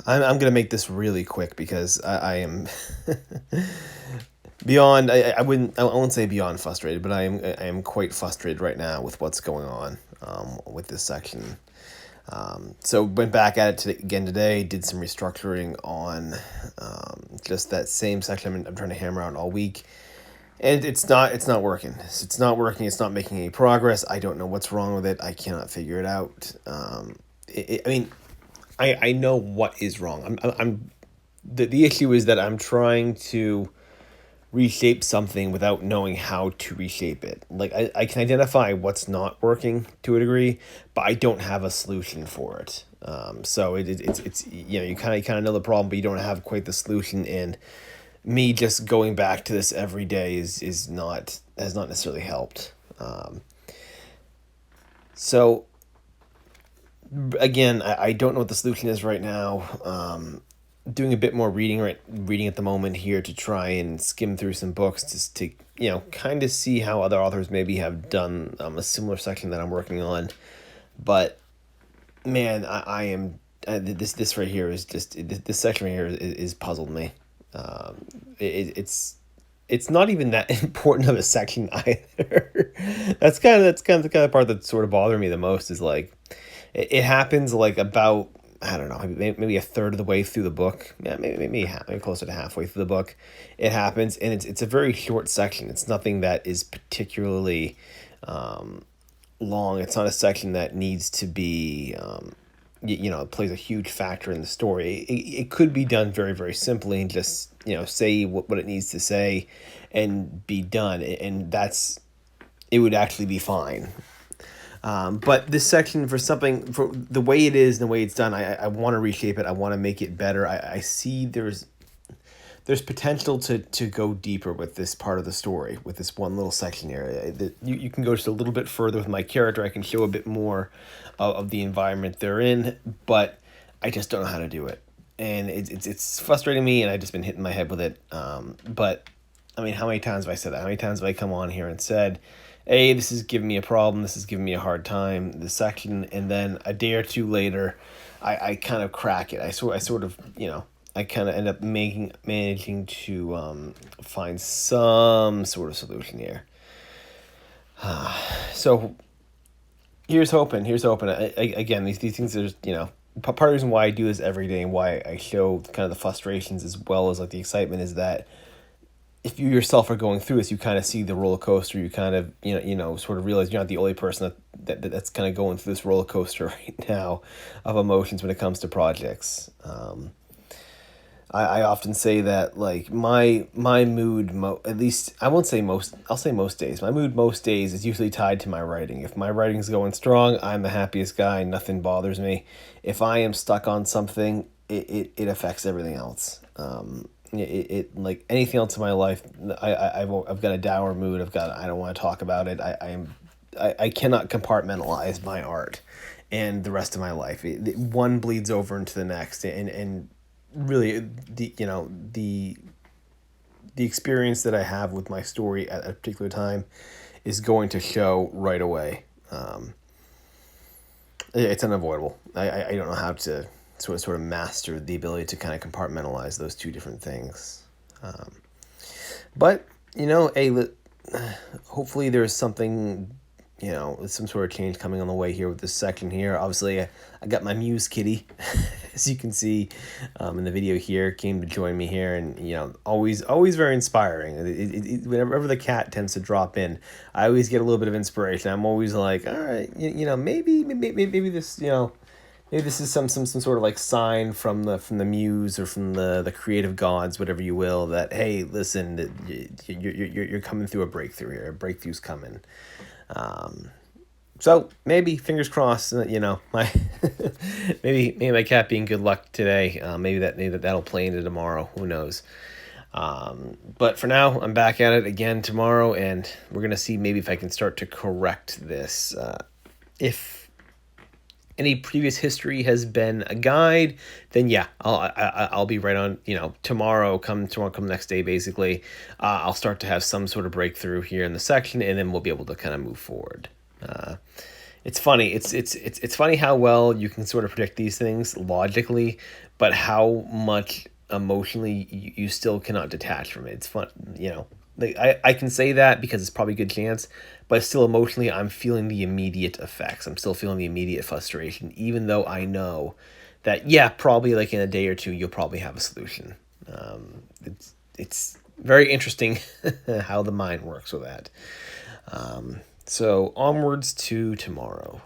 I'm gonna make this really quick because I am beyond. I won't say beyond frustrated, but I am quite frustrated right now with what's going on with this section. So went back at it again today. Did some restructuring on just that same section I'm trying to hammer out all week, and it's not working. It's not working. It's not making any progress. I don't know what's wrong with it. I cannot figure it out. I mean, I know what is wrong. The issue is that I'm trying to reshape something without knowing how to reshape it. Like I can identify what's not working to a degree, but I don't have a solution for it. So it's you kind of know the problem, but you don't have quite the solution. And me just going back to this every day is not has not necessarily helped. So again, I don't know what the solution is right now. Doing a bit more reading at the moment here to try and skim through some books just to kind of see how other authors maybe have done a similar section that I'm working on. But man, I am this right here is just this section right here is puzzled me. It's not even that important of a section either. That's kind of the kind of part that's sort of bothering me the most is like it happens like about, I don't know, maybe a third of the way through the book. Yeah, maybe closer to halfway through the book. It happens, and it's a very short section. It's nothing that is particularly long. It's not a section that needs to be, it plays a huge factor in the story. It could be done very, very simply and just, say what it needs to say and be done. And it would actually be fine. But this section, for the way it is and the way it's done, I want to reshape it. I want to make it better. I see there's potential to go deeper with this part of the story, with this one little section area. You can go just a little bit further with my character. I can show a bit more of the environment they're in, but I just don't know how to do it. And it's frustrating me, and I've just been hitting my head with it. But, I mean, how many times have I said that? How many times have I come on here and said, hey, this is giving me a problem, this is giving me a hard time, this section, and then a day or two later, I kind of crack it. I sort of, I kind of end up managing to find some sort of solution here. So here's hoping. Again, these things are, part of the reason why I do this every day and why I show kind of the frustrations as well as like the excitement is that if you yourself are going through this, you kind of see the roller coaster. You kind of, sort of realize you're not the only person that's kind of going through this roller coaster right now of emotions when it comes to projects. I often say that like my mood, at least I won't say most, I'll say most days. My mood most days is usually tied to my writing. If my writing's going strong, I'm the happiest guy. Nothing bothers me. If I am stuck on something, it affects everything else. It like anything else in my life, I've got a dour mood. I don't want to talk about it. I cannot compartmentalize my art and the rest of my life. One bleeds over into the next, and really the experience that I have with my story at a particular time is going to show right away. It's unavoidable. I don't know how to sort of master the ability to kind of compartmentalize those two different things. But, hopefully there's something, some sort of change coming on the way here with this section here. Obviously, I got my Muse kitty, as you can see in the video here, came to join me here, and, always very inspiring. Whenever the cat tends to drop in, I always get a little bit of inspiration. I'm always like, all right, maybe this, maybe this is some sort of like sign from the muse or from the creative gods, whatever you will, that hey, listen, you're coming through a breakthrough here. A breakthrough's coming. So maybe fingers crossed. My maybe my cat being good luck today. Maybe that'll play into tomorrow. Who knows? But for now, I'm back at it again tomorrow, and we're gonna see maybe if I can start to correct this. If any previous history has been a guide, then yeah, I'll be right on. Tomorrow, come next day, basically, I'll start to have some sort of breakthrough here in the section, and then we'll be able to kind of move forward. It's funny. It's funny how well you can sort of predict these things logically, but how much emotionally you still cannot detach from it. It's fun, you know. Like I can say that because it's probably a good chance, but still emotionally I'm feeling the immediate effects. I'm still feeling the immediate frustration, even though I know that yeah, probably like in a day or two you'll probably have a solution. It's very interesting how the mind works with that. So onwards to tomorrow.